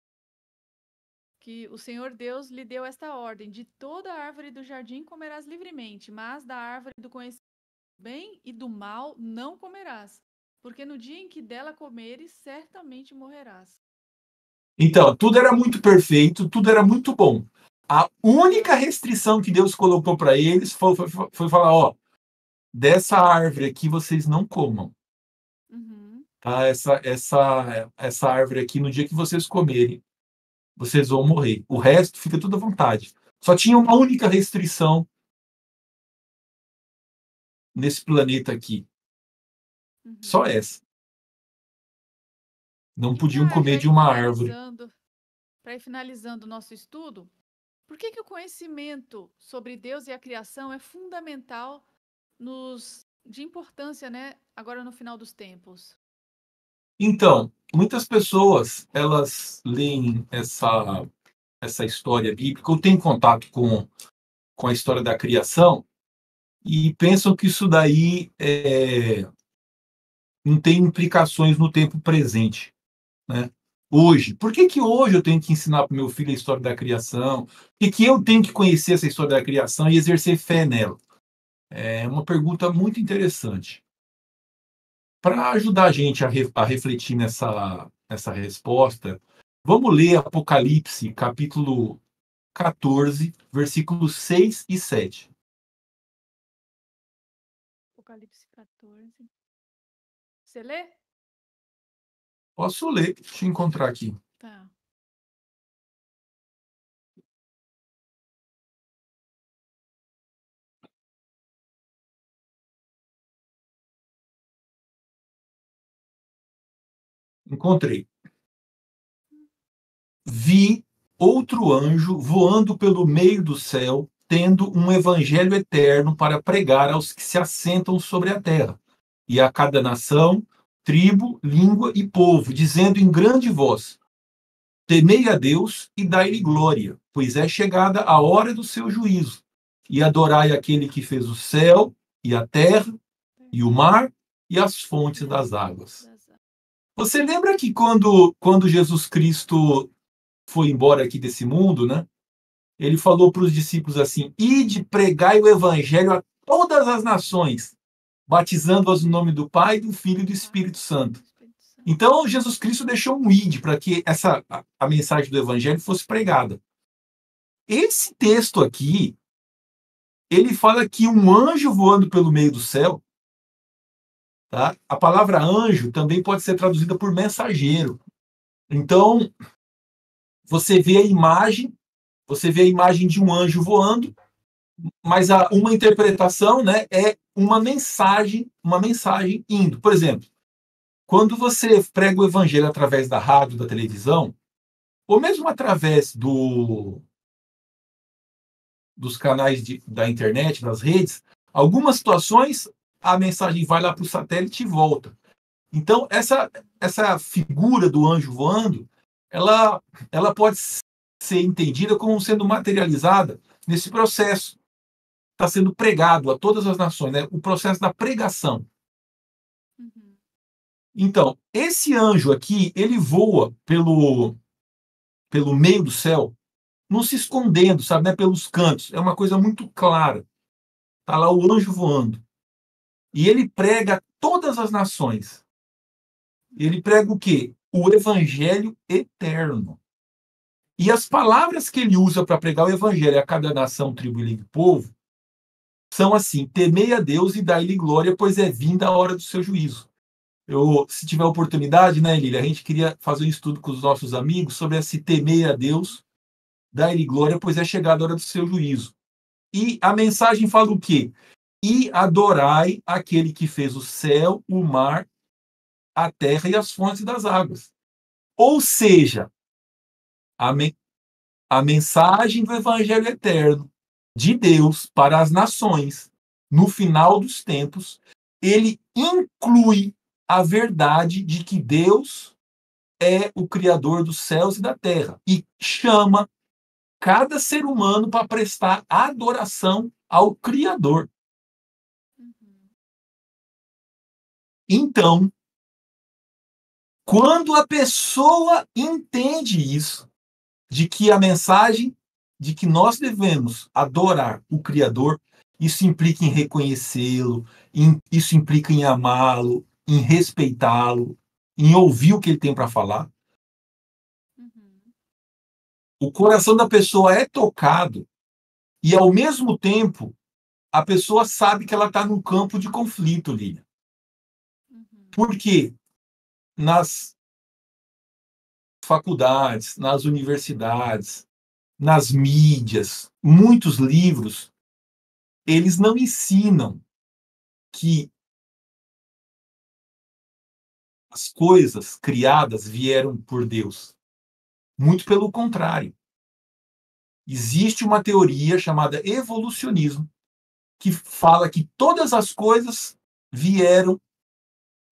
Que o Senhor Deus lhe deu esta ordem: de toda a árvore do jardim comerás livremente, mas da árvore do conhecimento do bem e do mal não comerás, porque no dia em que dela comeres, certamente morrerás. Então, tudo era muito perfeito, tudo era muito bom. A única restrição que Deus colocou para eles foi falar: ó, dessa árvore aqui vocês não comam. Uhum. Tá? Essa árvore aqui, no dia que vocês comerem, vocês vão morrer. O resto fica tudo à vontade. Só tinha uma única restrição nesse planeta aqui. Só Uhum. essa. Não E podiam para comer já de ir uma árvore. finalizando, para ir finalizando o nosso estudo, por que o conhecimento sobre Deus e a criação é fundamental de importância, né, agora no final dos tempos? Então, muitas pessoas, elas leem essa história bíblica, ou têm contato com a história da criação, e pensam que isso daí não tem implicações no tempo presente, né? Hoje. Por que hoje eu tenho que ensinar para o meu filho a história da criação? Por que eu tenho que conhecer essa história da criação e exercer fé nela? É uma pergunta muito interessante. Para ajudar a gente a refletir nessa resposta, vamos ler Apocalipse, capítulo 14, versículos 6 e 7. Apocalipse 14. Você lê? Posso ler, deixa eu encontrar aqui. Tá. Encontrei. Vi outro anjo voando pelo meio do céu, tendo um evangelho eterno para pregar aos que se assentam sobre a terra, e a cada nação, tribo, língua e povo, dizendo em grande voz: temei a Deus e dai-lhe glória, pois é chegada a hora do seu juízo, e adorai aquele que fez o céu e a terra e o mar e as fontes das águas. Você lembra que quando Jesus Cristo foi embora aqui desse mundo, né? Ele falou para os discípulos assim: ide, pregai o evangelho a todas as nações, batizando-as no nome do Pai, do Filho e do Espírito Santo. Então, Jesus Cristo deixou um ide para que a mensagem do evangelho fosse pregada. Esse texto aqui, ele fala que um anjo voando pelo meio do céu, tá? A palavra anjo também pode ser traduzida por mensageiro. Então, você vê a imagem de um anjo voando, mas uma interpretação, né, é uma mensagem indo. Por exemplo, quando você prega o evangelho através da rádio, da televisão, ou mesmo através dos canais da internet, das redes, algumas situações a mensagem vai lá para o satélite e volta. Então, essa figura do anjo voando, ela pode ser entendida como sendo materializada nesse processo. Está sendo pregado a todas as nações, né? O processo da pregação. Uhum. Então, esse anjo aqui, ele voa pelo meio do céu, não se escondendo, sabe, né, pelos cantos. É uma coisa muito clara. Está lá o anjo voando. E ele prega a todas as nações. Ele prega o quê? O evangelho eterno. E as palavras que ele usa para pregar o evangelho a cada nação, tribo, língua e povo são assim: temei a Deus e dai-lhe glória, pois é vinda a hora do seu juízo. Se tiver oportunidade, né, Lília, a gente queria fazer um estudo com os nossos amigos sobre esse temer a Deus, dai-lhe glória, pois é chegada a hora do seu juízo. E a mensagem fala o quê? E adorai aquele que fez o céu, o mar, a terra e as fontes das águas. Ou seja, a mensagem do evangelho eterno de Deus para as nações, no final dos tempos, ele inclui a verdade de que Deus é o Criador dos céus e da terra e chama cada ser humano para prestar adoração ao Criador. Uhum. Então, quando a pessoa entende isso, de que a mensagem de que nós devemos adorar o Criador, isso implica em reconhecê-lo, isso implica em amá-lo, em respeitá-lo, em ouvir o que ele tem para falar. Uhum. O coração da pessoa é tocado e, ao mesmo tempo, a pessoa sabe que ela está num campo de conflito, Lília. Uhum. Porque nas faculdades, nas universidades, nas mídias, muitos livros, eles não ensinam que as coisas criadas vieram por Deus. Muito pelo contrário. Existe uma teoria chamada evolucionismo, que fala que todas as coisas vieram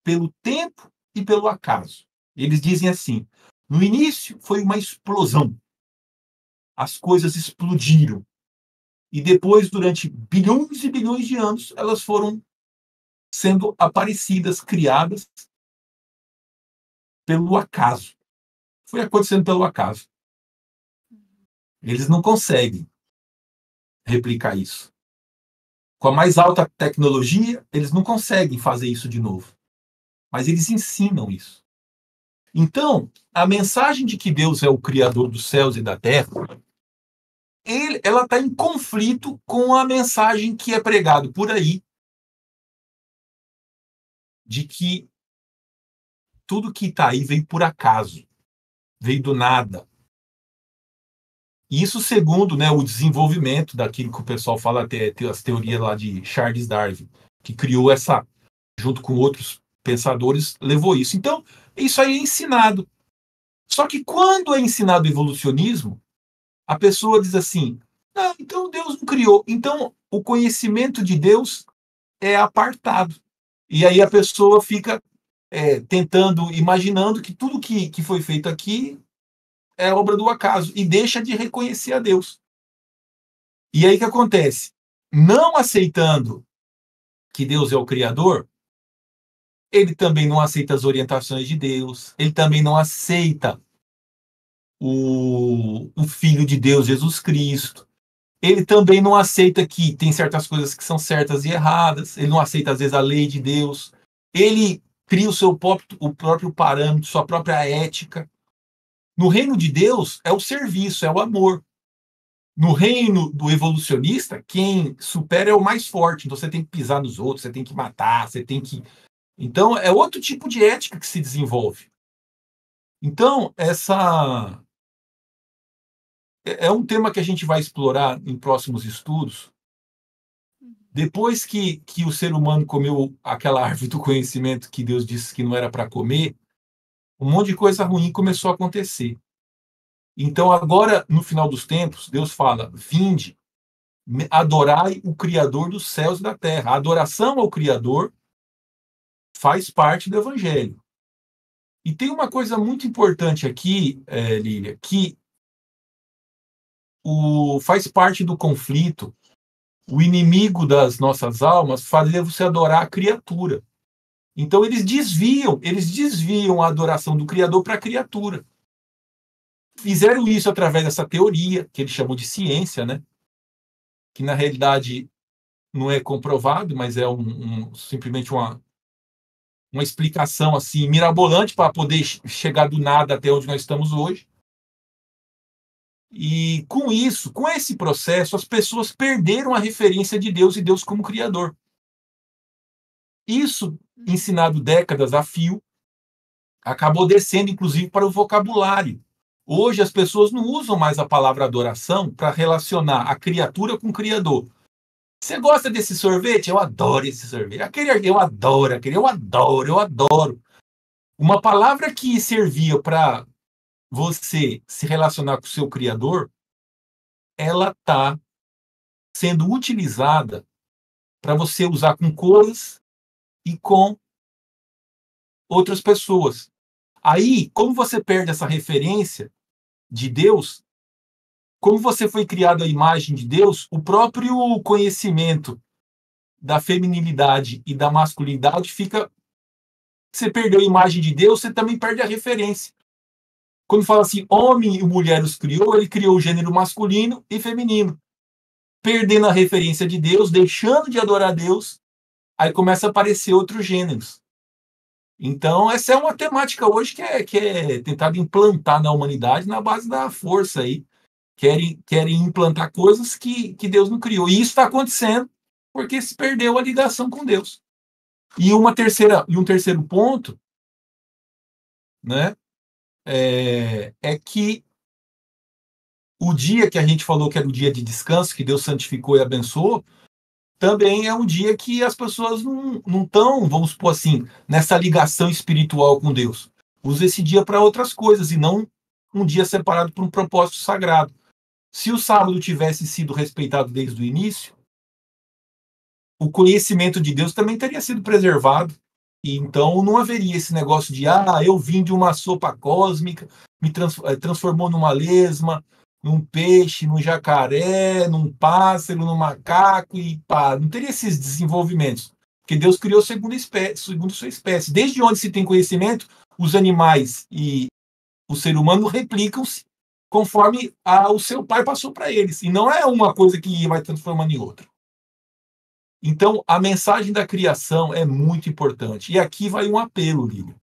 pelo tempo e pelo acaso. Eles dizem assim: no início foi uma explosão, as coisas explodiram, e depois, durante bilhões e bilhões de anos, elas foram sendo aparecidas, criadas pelo acaso. Foi acontecendo pelo acaso. Uhum. Eles não conseguem replicar isso. Com a mais alta tecnologia, eles não conseguem fazer isso de novo. Mas eles ensinam isso. Então, a mensagem de que Deus é o Criador dos céus e da terra, ela está em conflito com a mensagem que é pregado por aí, de que tudo que está aí veio por acaso, veio do nada. Isso segundo, né, o desenvolvimento daquilo que o pessoal fala, as teorias lá de Charles Darwin, que criou essa, junto com outros pensadores, levou isso. Então, isso aí é ensinado. Só que quando é ensinado evolucionismo, a pessoa diz assim: não, então Deus não criou. Então, o conhecimento de Deus é apartado. E aí a pessoa fica tentando, imaginando que tudo que foi feito aqui é obra do acaso e deixa de reconhecer a Deus. E aí o que acontece? Não aceitando que Deus é o Criador, ele também não aceita as orientações de Deus, ele também não aceita o Filho de Deus, Jesus Cristo. Ele também não aceita que tem certas coisas que são certas e erradas, ele não aceita, às vezes, a lei de Deus. Ele cria o próprio parâmetro, sua própria ética. No reino de Deus, é o serviço, é o amor. No reino do evolucionista, quem supera é o mais forte. Então você tem que pisar nos outros, você tem que matar, você tem que. Então é outro tipo de ética que se desenvolve. Então, essa é um tema que a gente vai explorar em próximos estudos. Uhum. Depois que o ser humano comeu aquela árvore do conhecimento que Deus disse que não era para comer, um monte de coisa ruim começou a acontecer. Então, agora, no final dos tempos, Deus fala: vinde, adorai o Criador dos céus e da terra. A adoração ao Criador faz parte do Evangelho. E tem uma coisa muito importante aqui, Lília, que faz parte do conflito. O inimigo das nossas almas fazia você adorar a criatura. Então eles desviam a adoração do Criador para a criatura. Fizeram isso através dessa teoria, que eles chamam de ciência, né? Que na realidade não é comprovado, mas é simplesmente uma explicação assim mirabolante para poder chegar do nada até onde nós estamos hoje. E com isso, com esse processo, as pessoas perderam a referência de Deus e Deus como Criador. Isso, ensinado décadas a fio, acabou descendo, inclusive, para o vocabulário. Hoje, as pessoas não usam mais a palavra adoração para relacionar a criatura com o Criador. Você gosta desse sorvete? Eu adoro esse sorvete. Eu adoro aquele, eu adoro. Uma palavra que servia para você se relacionar com o seu Criador, ela está sendo utilizada para você usar com coisas e com outras pessoas. Aí, como você perde essa referência de Deus, como você foi criado à imagem de Deus, o próprio conhecimento da feminilidade e da masculinidade fica. Você perdeu a imagem de Deus, você também perde a referência. Quando fala assim, homem e mulher os criou, ele criou o gênero masculino e feminino. Perdendo a referência de Deus, deixando de adorar a Deus, aí começa a aparecer outros gêneros. Então, essa é uma temática hoje que é tentada implantar na humanidade na base da força aí. Querem implantar coisas que Deus não criou. E isso está acontecendo porque se perdeu a ligação com Deus. E um terceiro ponto, né, é que o dia que a gente falou que era o dia de descanso, que Deus santificou e abençoou, também é um dia que as pessoas não estão, vamos supor assim, nessa ligação espiritual com Deus. Usa esse dia para outras coisas e não um dia separado para um propósito sagrado. Se o sábado tivesse sido respeitado desde o início, o conhecimento de Deus também teria sido preservado. E então não haveria esse negócio de eu vim de uma sopa cósmica, transformou numa lesma, num peixe, num jacaré, num pássaro, num macaco e pá. Não teria esses desenvolvimentos. Porque Deus criou segundo sua espécie. Desde onde se tem conhecimento, os animais e o ser humano replicam-se conforme o seu pai passou para eles. E não é uma coisa que vai transformando em outra. Então, a mensagem da criação é muito importante. E aqui vai um apelo, Lívia.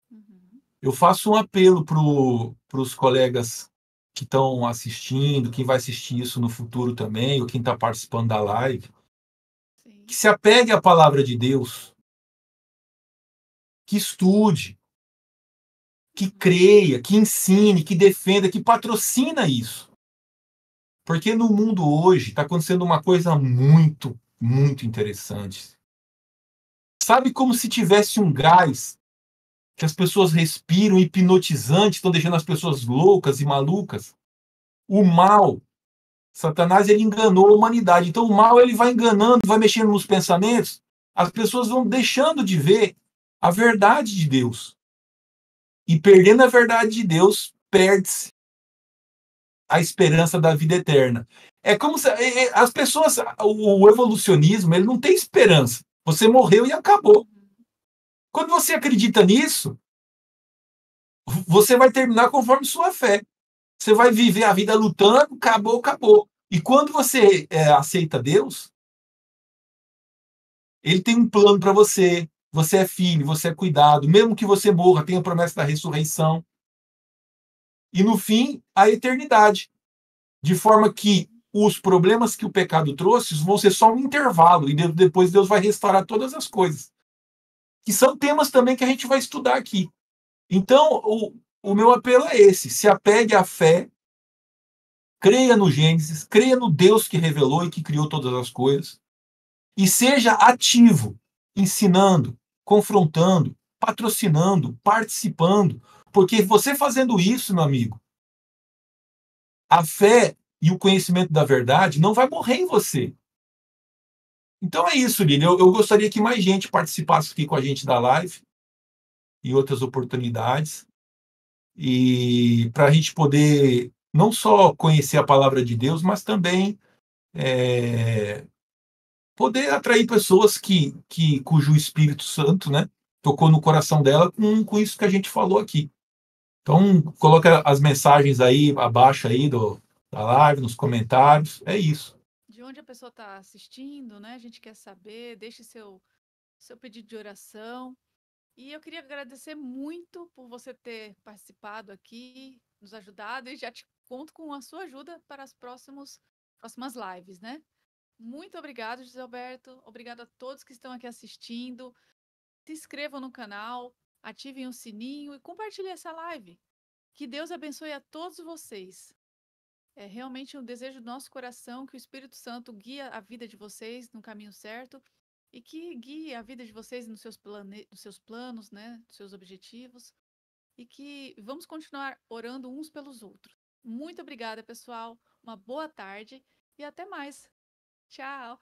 Uhum. Eu faço um apelo para os colegas que estão assistindo, quem vai assistir isso no futuro também, ou quem está participando da live, Sim. que se apegue à palavra de Deus, que estude, que creia, que ensine, que defenda, que patrocina isso. Porque no mundo hoje está acontecendo uma coisa muito, muito interessante. Sabe como se tivesse um gás que as pessoas respiram hipnotizante, estão deixando as pessoas loucas e malucas? O mal, Satanás, ele enganou a humanidade. Então o mal, ele vai enganando, vai mexendo nos pensamentos, as pessoas vão deixando de ver a verdade de Deus. E perdendo a verdade de Deus, perde-se a esperança da vida eterna. É como se as pessoas, o evolucionismo, ele não tem esperança. Você morreu e acabou. Uhum. Quando você acredita nisso, você vai terminar conforme sua fé. Você vai viver a vida lutando, acabou, acabou. E quando você aceita Deus, ele tem um plano para você. Você é filho, você é cuidado. Mesmo que você morra, tem a promessa da ressurreição. E no fim, a eternidade. De forma que os problemas que o pecado trouxe vão ser só um intervalo. E depois Deus vai restaurar todas as coisas. Que são temas também que a gente vai estudar aqui. Então, o meu apelo é esse: se apegue à fé, creia no Gênesis, creia no Deus que revelou e que criou todas as coisas, e seja ativo, ensinando, confrontando, patrocinando, participando, porque você fazendo isso, meu amigo, a fé e o conhecimento da verdade não vai morrer em você. Então é isso, Lili. Eu gostaria que mais gente participasse aqui com a gente da live e outras oportunidades, e para a gente poder não só conhecer a palavra de Deus, mas também poder atrair pessoas cujo Espírito Santo, né, tocou no coração dela com isso que a gente falou aqui. Então, coloca as mensagens aí abaixo aí da live, nos comentários. É isso. De onde a pessoa está assistindo, né? A gente quer saber, deixe seu pedido de oração. E eu queria agradecer muito por você ter participado aqui, nos ajudado, e já te conto com a sua ajuda para as próximas lives, né? Muito obrigado, José Alberto. Obrigado a todos que estão aqui assistindo. Se inscrevam no canal, ativem o sininho e compartilhem essa live. Que Deus abençoe a todos vocês. É realmente um desejo do nosso coração que o Espírito Santo guie a vida de vocês no caminho certo e que guie a vida de vocês nos seus planos, né, nos seus objetivos, e que vamos continuar orando uns pelos outros. Muito obrigada, pessoal. Uma boa tarde e até mais. Tchau.